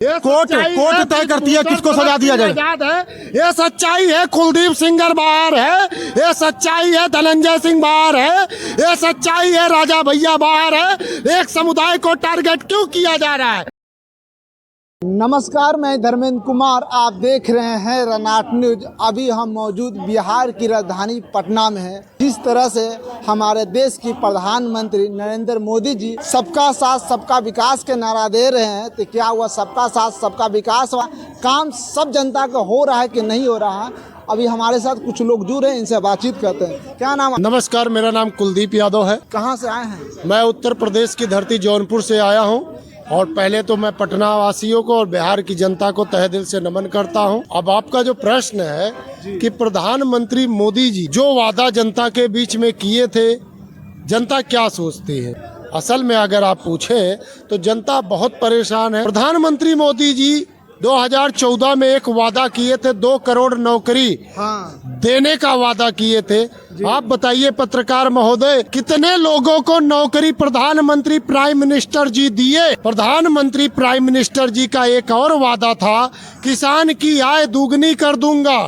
Court तय करती है किसको सजा दिया जाए। ये सच्चाई है कुलदीप सिंह बाहर है, ये सच्चाई है धनंजय सिंह बाहर है, ये सच्चाई है राजा भैया बाहर है। एक समुदाय को टारगेट क्यों किया जा रहा है? नमस्कार, मैं धर्मेंद्र कुमार, आप देख रहे हैं रनाट न्यूज। अभी हम मौजूद बिहार की राजधानी पटना में हैं। जिस तरह से हमारे देश की प्रधानमंत्री नरेंद्र मोदी जी सबका साथ सबका विकास के नारा दे रहे हैं, तो क्या हुआ सबका साथ सबका विकास हुआ? काम सब जनता का हो रहा है कि नहीं हो रहा है? अभी हमारे साथ कुछ लोग जुड़ रहे हैं, इनसे बातचीत करते हैं। क्या नाम है? नमस्कार, मेरा नाम कुलदीप यादव है। कहाँ से आए हैं? मैं उत्तर प्रदेश की धरती जौनपुर से आया हूँ। और पहले तो मैं पटना वासियों को और बिहार की जनता को तहे दिल से नमन करता हूं। अब आपका जो प्रश्न है कि प्रधानमंत्री मोदी जी जो वादा जनता के बीच में किए थे, जनता क्या सोचती है? असल में अगर आप पूछे तो जनता बहुत परेशान है। प्रधानमंत्री मोदी जी 2014 में एक वादा किए थे, 2 करोड़ नौकरी देने का वादा किए थे। आप बताइए पत्रकार महोदय, कितने लोगों को नौकरी प्रधानमंत्री प्राइम मिनिस्टर जी दिए? प्रधानमंत्री प्राइम मिनिस्टर जी का एक और वादा था, किसान की आय दुगनी कर दूंगा।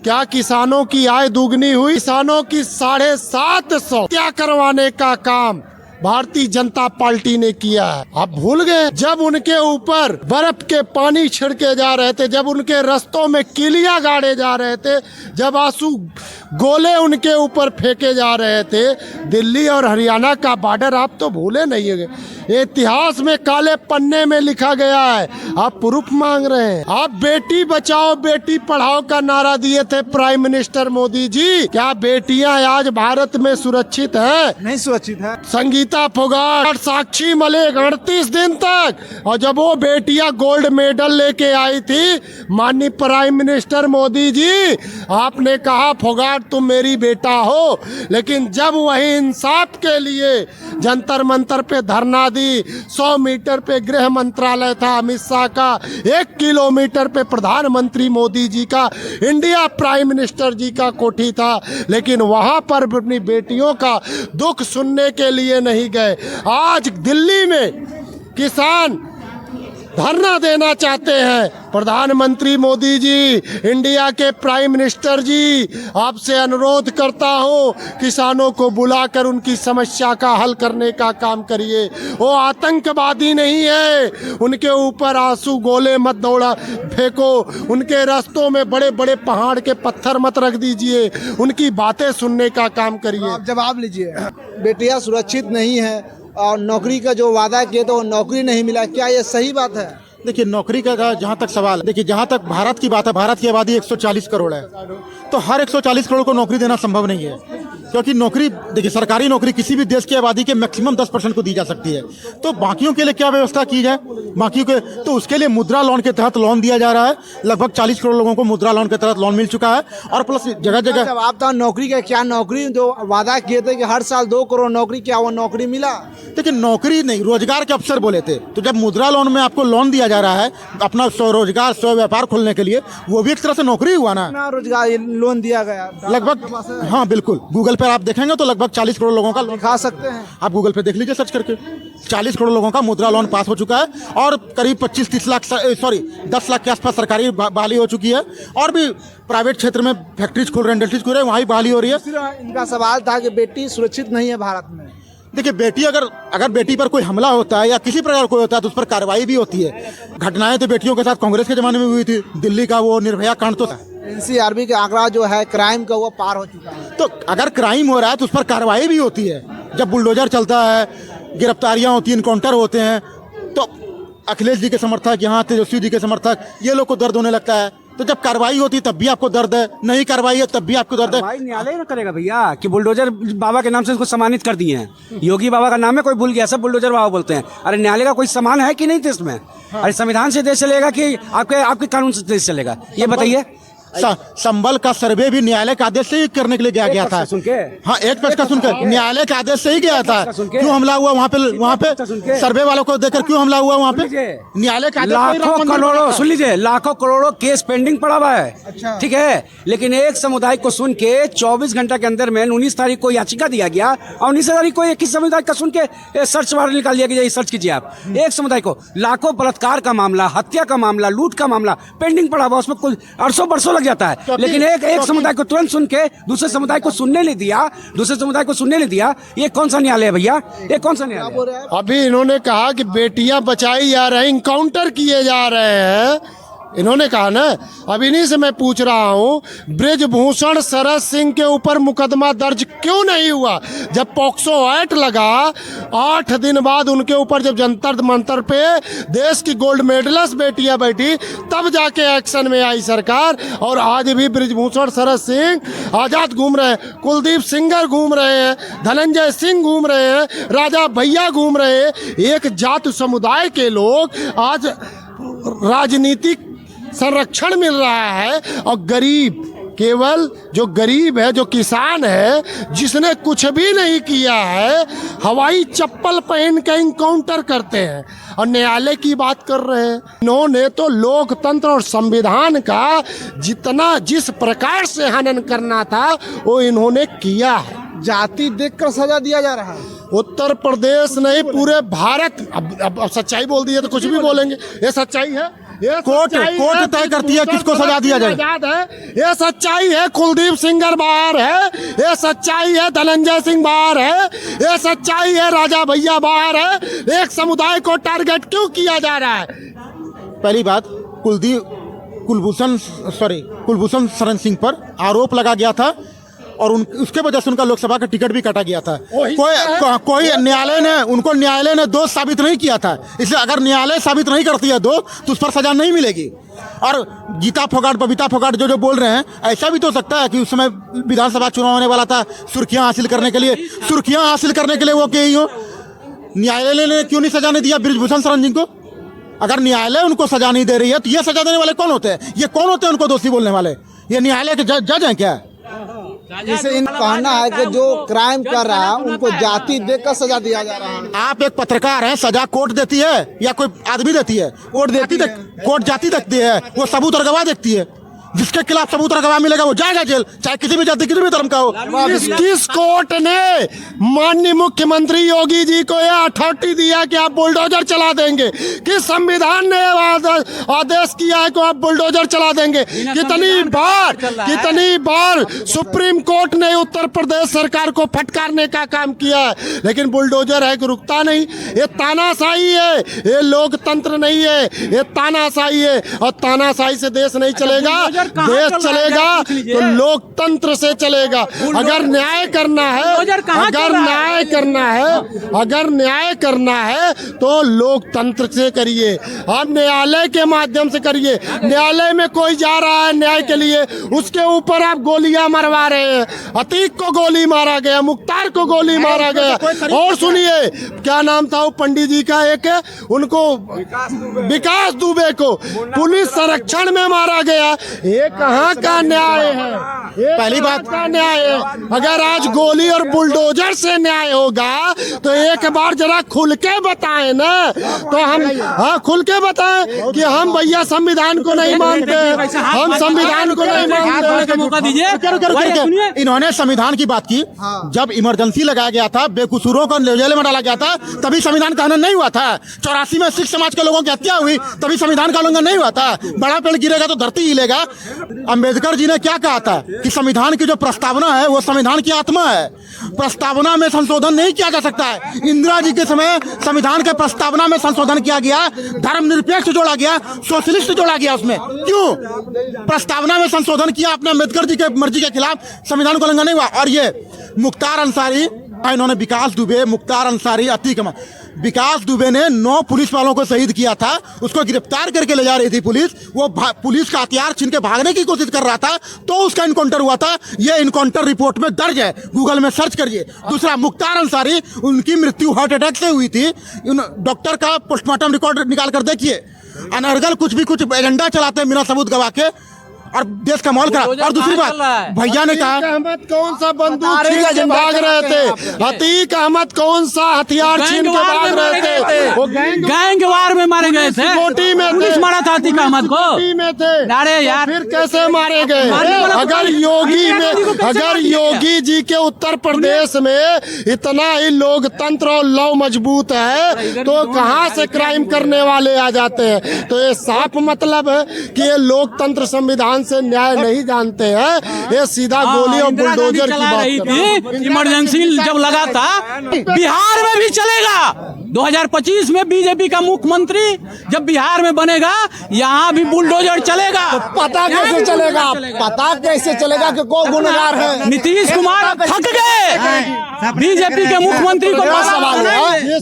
क्या किसानों की आय दुगनी हुई? किसानों की 750 हत्या करवाने का काम भारतीय जनता पार्टी ने किया है। आप भूल गए जब उनके ऊपर बर्फ के पानी छिड़के जा रहे थे, जब उनके रास्तों में किलियां गाड़े जा रहे थे, जब आंसू गोले उनके ऊपर फेंके जा रहे थे। दिल्ली और हरियाणा का बॉर्डर आप तो भूले नहीं है, इतिहास में काले पन्ने में लिखा गया है। आप प्रूफ मांग रहे हैं। आप बेटी बचाओ बेटी पढ़ाओ का नारा दिए थे प्राइम मिनिस्टर मोदी जी। क्या बेटियां आज भारत में सुरक्षित है? नहीं सुरक्षित है। संगीता फोगाट, साक्षी मलिक 38 दिन तक, और जब वो बेटियां गोल्ड मेडल लेके आई थी, माननीय प्राइम मिनिस्टर मोदी जी आपने कहा फोगाट तुम मेरी बेटा हो। लेकिन जब वही इंसाफ के लिए जंतर मंतर पे धरना दी, 100 मीटर पे गृह मंत्रालय था अमित शाह का, 1 किलोमीटर पे प्रधानमंत्री मोदी जी का, इंडिया प्राइम मिनिस्टर जी का कोठी था, लेकिन वहां पर अपनी बेटियों का दुख सुनने के लिए नहीं गए। आज दिल्ली में किसान धरना देना चाहते हैं। प्रधानमंत्री मोदी जी, इंडिया के प्राइम मिनिस्टर जी, आपसे अनुरोध करता हूं, किसानों को बुलाकर उनकी समस्या का हल करने का काम करिए। वो आतंकवादी नहीं है, उनके ऊपर आंसू गोले मत दौड़ा फेंको, उनके रास्तों में बड़े बड़े पहाड़ के पत्थर मत रख दीजिए, उनकी बातें सुनने का काम करिए। आप जवाब लीजिए। बेटियां सुरक्षित नहीं है और नौकरी का जो वादा किए तो नौकरी नहीं मिला, क्या ये सही बात है? देखिए, नौकरी का जहाँ तक सवाल है, देखिए जहाँ तक भारत की बात है, भारत की आबादी 140 करोड़ है, तो हर 140 करोड़ को नौकरी देना संभव नहीं है। क्योंकि नौकरी, देखिए सरकारी नौकरी किसी भी देश की आबादी के मैक्सिमम 10% को दी जा सकती है। तो बाकियों के लिए क्या व्यवस्था की जाए? बाकियों के तो उसके लिए मुद्रा लोन के तहत लोन दिया जा रहा है। लगभग 40 करोड़ लोगों को मुद्रा लोन के तहत लोन मिल चुका है। और प्लस जगह जगह जवाब था नौकरी का। क्या नौकरी जो वादा किए थे कि हर साल 2 करोड़ नौकरी, क्या वो नौकरी मिला? देखिए, नौकरी नहीं, रोजगार के अवसर बोले थे। तो जब मुद्रा लोन में आपको लोन दिया जा रहा है अपना स्वरोजगार स्व व्यापार खोलने के लिए, वो भी एक तरह से नौकरी हुआ ना। रोजगार लोन दिया गया लगभग, हाँ बिल्कुल, गूगल पर आप देखेंगे तो लगभग 40 करोड़ लोगों का लोन खा सकते हैं। आप गूगल पे देख लीजिए सर्च करके। 40 करोड़ लोगों का मुद्रा लोन पास हो चुका है और करीब 25-30 लाख 10 लाख के आसपास सरकारी बहाली हो चुकी है। और भी प्राइवेट क्षेत्र में फैक्ट्रीज खुल रहे हैं, इंडस्ट्रीज खुल रहे हैं, वहाँ भी बहाली हो रही है। इनका सवाल था कि बेटी सुरक्षित नहीं है भारत में। देखिए, बेटी अगर बेटी पर कोई हमला होता है या किसी प्रकार कोई होता है तो उस पर कार्रवाई भी होती है। घटनाएं तो बेटियों के साथ कांग्रेस के जमाने में हुई थी। दिल्ली का वो निर्भया कांड तो था। NCRB का आंकड़ा जो है क्राइम का, वो पार हो चुका है। तो अगर क्राइम हो रहा है तो उस पर कार्रवाई भी होती है। जब बुलडोजर चलता है, गिरफ्तारियां होती हैं, इनकाउंटर होते हैं, तो अखिलेश जी के समर्थक, यहाँ तेजस्वी जी के समर्थक, ये लोग को दर्द होने लगता है। तो जब कार्रवाई होती है तब भी आपको दर्द है, नहीं कार्रवाई है तब भी आपको दर्द है। भाई न्यायालय ना करेगा भैया कि बुलडोजर बाबा के नाम से इसको सम्मानित कर दिए हैं। योगी बाबा का नाम है, कोई भूल गया, सब बुलडोजर बाबा बोलते हैं। अरे न्यायालय का कोई सम्मान है कि नहीं देश में? अरे संविधान से देश चलेगा कि आपके कानून से देश चलेगा? ये बताइए। संबल का सर्वे भी न्यायालय के आदेश से ही करने के लिए गया था। सुन के हाँ, एक पक्ष का सुनकर न्यायालय के आदेश से ही गया था। क्यों हमला हुआ वहाँ पे सर्वे वालों को देखकर क्यों हमला हुआ वहाँ पे? न्यायालय का लाखों करोड़ों, सुन लीजिए, लाखों करोड़ों केस पेंडिंग पड़ा हुआ है। अच्छा। ठीक है, लेकिन एक समुदाय को सुन के 24 घंटा के अंदर में 19 तारीख को याचिका दिया गया और 19 तारीख को एक ही समुदाय का सुन के सर्च वारंट निकाल दिया गया। सर्च कीजिए आप, एक समुदाय को लाखों बलात्कार का मामला, हत्या का मामला, लूट का मामला पेंडिंग पड़ा हुआ, उसमें कुछ अरसों बरसों लग जाता है। लेकिन एक समुदाय को तुरंत सुन के दूसरे समुदाय को सुनने नहीं दिया, दूसरे समुदाय को सुनने नहीं दिया। ये कौन सा न्यायालय है भैया? ये कौन सा न्यायालय? अभी इन्होंने कहा कि बेटियां बचाई जा रही, इनकाउंटर किए जा रहे हैं, इन्होंने कहा ना। अब इन्हीं से मैं पूछ रहा हूं, ब्रिजभूषण शरद सिंह के ऊपर मुकदमा दर्ज क्यों नहीं हुआ? जब पॉक्सो एक्ट लगा, 8 दिन बाद उनके ऊपर जब जंतर मंतर पे देश की गोल्ड मेडलिस्ट बेटियां बैठी, तब जाके एक्शन में आई सरकार। और आज भी ब्रिजभूषण शरद सिंह आजाद घूम रहे हैं, कुलदीप सिंगर घूम रहे हैं, धनंजय सिंह घूम रहे हैं, राजा भैया घूम रहे हैं। एक जात समुदाय के लोग आज राजनीतिक संरक्षण मिल रहा है और गरीब, केवल जो गरीब है, जो किसान है, जिसने कुछ भी नहीं किया है, हवाई चप्पल पहन के इनकाउंटर करते हैं और न्यायालय की बात कर रहे हैं। इन्होंने तो लोकतंत्र और संविधान का जिस प्रकार से हनन करना था वो इन्होंने किया है। जाति देखकर सजा दिया जा रहा है। उत्तर प्रदेश नहीं, पूरे भारत। अब सच्चाई बोल दी है तो कुछ भी बोलेंगे। ये सच्चाई है, ये कोर्ट तय करती है किसको सजा दिया जाए। ये सच्चाई है, कुलदीप सिंगर बाहर है, ये सच्चाई है, धनंजय सिंह बाहर है, ये सच्चाई है, राजा भैया बाहर है। एक समुदाय को टारगेट क्यों किया जा रहा है? पहली बात, कुलभूषण शरण सिंह पर आरोप लगा गया था और उसके वजह से उनका लोकसभा का टिकट भी काटा गया था। कोई न्यायालय ने दोष साबित नहीं किया था। इसलिए अगर न्यायालय साबित नहीं करती है दोष, तो उस पर सजा नहीं मिलेगी। और गीता फोगाट, बबीता फोगाट जो बोल रहे हैं, ऐसा भी तो हो सकता है कि उस समय विधानसभा चुनाव होने वाला था, सुर्खियां हासिल करने के लिए वो कही हो। न्यायालय ने क्यों नहीं सजा नहीं दिया ब्रिजभूषण शरण सिंह को? अगर न्यायालय उनको सजा नहीं दे रही है तो ये सजा देने वाले कौन होते हैं? ये कौन होते हैं उनको दोषी बोलने वाले? ये न्यायालय के जज हैं क्या? जैसे इन कहना है कि जो क्राइम कर रहा है उनको जाति देखकर सजा दिया जा रहा है। आप एक पत्रकार हैं, सजा कोर्ट देती है या कोई आदमी देती है? कोर्ट जाति देखती है, वो सबूत और गवाह देखती है। जिसके खिलाफ सबूत और गवाह मिलेगा वो जाएगा जेल, चाहे किसी भी जाति, किसी भी धर्म का हो। किस कोर्ट ने माननीय मुख्यमंत्री योगी जी को यह अथॉरिटी दिया कि आप बुलडोजर चला देंगे? किस संविधान ने आदेश किया है कि आप बुलडोजर चला देंगे? कितनी बार सुप्रीम कोर्ट ने उत्तर प्रदेश सरकार को फटकारने का काम किया है, लेकिन बुलडोजर है कि रुकता नहीं। ये तानाशाही है, ये लोकतंत्र नहीं है, ये तानाशाही है। और तानाशाही से देश नहीं चलेगा, देश चलेगा तो लोकतंत्र से चलेगा। अगर न्याय करना है तो लोकतंत्र से करिए, आप न्यायालय के माध्यम से करिए। न्यायालय में कोई जा रहा है न्याय के लिए, उसके ऊपर आप गोलियां मरवा रहे हैं। अतीक को गोली मारा गया, मुख्तार को गोली मारा गया। और सुनिए, क्या नाम था वो पंडित जी का, एक उनको विकास दुबे को पुलिस संरक्षण में मारा गया। ये कहाँ का न्याय है? पहली बात का न्याय है। अगर आज गोली और बुलडोजर से न्याय होगा तो एक बार जरा खुल के बताएं ना, तो हम खुल के बताएं कि हम भैया संविधान को नहीं मानते, हम संविधान को नहीं मानते। मौका दीजिए। इन्होंने संविधान की बात की। जब इमरजेंसी लगाया गया था, बेकसूरों को जेल में डाला गया था, तभी संविधान का हनन नहीं हुआ था। 84 में सिख समाज के लोगों की हत्या हुई, तभी संविधान का उल्लंघन नहीं हुआ था। बड़ा पेड़ गिरेगा तो धरती हिलेगा। अंबेडकर जी ने क्या कहा था कि संविधान की जो प्रस्तावना है वो संविधान की आत्मा है, प्रस्तावना में संशोधन नहीं किया जा सकता है। इंदिरा जी के समय संविधान के प्रस्तावना में संशोधन किया गया, धर्मनिरपेक्ष जोड़ा गया, सोशलिस्ट जोड़ा गया। उसमें क्यों प्रस्तावना में संशोधन किया? अपने अम्बेडकर जी के मर्जी के खिलाफ संविधान का उल्लंघन नहीं हुआ। और ये मुख्तार अंसारी, इन्होंने विकास दुबे, मुख्तार अंसारी, अतीक, विकास दुबे ने 9 पुलिस वालों को शहीद किया था। उसको गिरफ्तार करके ले जा रही थी पुलिस, वो पुलिस का हथियार छीन के भागने की कोशिश कर रहा था, तो उसका इनकाउंटर हुआ था। ये इनकाउंटर रिपोर्ट में दर्ज है, गूगल में सर्च करिए। दूसरा, मुख्तार अंसारी, उनकी मृत्यु हार्ट अटैक से हुई थी। डॉक्टर का पोस्टमार्टम रिकॉर्ड निकाल कर देखिए। अनर्गल कुछ एजेंडा चलाते हैं बिना सबूत गवाह के। और देश का माहौल खराब। और दूसरी बात, भैया ने कहा अहमद कौन सा बंदूक छीन के भाग रहे थे? अतीक अहमद कौन सा हथियार छीन के भाग रहे थे? वो गैंगवार में मारे गए थे, सिक्योरिटी में पुलिस थे, मारा था अतीक अहमद को। सिक्योरिटी में थे। अरे यार, फिर कैसे मारे गए? अगर योगी जी के उत्तर प्रदेश में इतना ही लोकतंत्र और लौ मजबूत है तो कहां से क्राइम करने वाले आ जाते हैं? तो ये साफ मतलब है कि ये लोकतंत्र संविधान से न्याय नहीं जानते हैं, ये सीधा गोली और इंदिरा गांधी बुलडोजर की चला बात रही कर रहे हैं। थी, इमरजेंसी जब लगा था, बिहार में भी चलेगा। 2025 में बीजेपी का मुख्यमंत्री जब बिहार में बनेगा, यहाँ भी बुलडोजर चलेगा। पता कैसे चलेगा? पता कैसे चलेगा कि कौन गुनहगार है? नीतीश कुमार थक गए बीजेपी के मुख्यमंत्री को।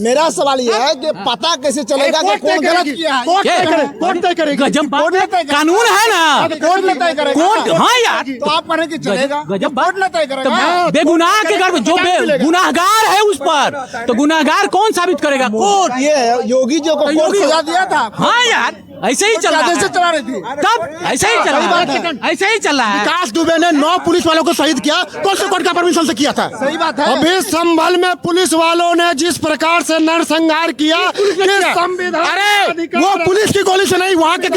मेरा सवाल यह है कि पता कैसे चलेगा कि कौन गलत किया है? कोर्ट तय करेगी। गजब बात है, कानून है ना, कोर्ट में तय करेगा। कोर्ट। हाँ यार, तो आप कहें कि चलेगा, गजब बात। कोर्ट में तय तो करेगा। बेगुनाह के घर जो गुनाहगार है उस पर, तो गुनाहगार कौन साबित करेगा? कोर्ट। ये योगी जी को कोर्ट योगी- सजा दिया था। हाँ यार, ऐसे ही चल रहा कैसे है। चला रही थी? तब ऐसे ही चल रहा है, ऐसे ही चल रहा है। विकास दुबे ने 9 पुलिस वालों को शहीद किया, कौन से कोर्ट का परमिशन से किया था? सही बात है। अभी संभल में पुलिस वालों ने जिस प्रकार से नरसंहार किया कि संविधान अरे वो पुलिस की गोली से नहीं, वहाँ के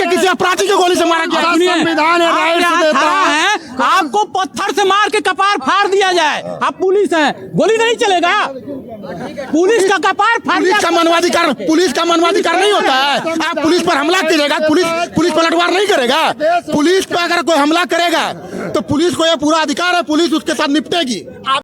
किसी अपराधी की गोली से मारा गया। संविधान आप राइट यहाँ देता खड़ा है। है, आपको पत्थर से मार के कपार फाड़ दिया जाए, आप पुलिस हैं, गोली नहीं चलेगा? पुलिस का कपार फाड़ पुलिस का मानवाधिकार नहीं होता है। आप पुलिस पर हमला कीजिएगा, पुलिस पलटवार नहीं करेगा। पुलिस पर अगर कोई हमला करेगा तो पुलिस को यह पूरा अधिकार है, पुलिस उसके साथ निपटेगी।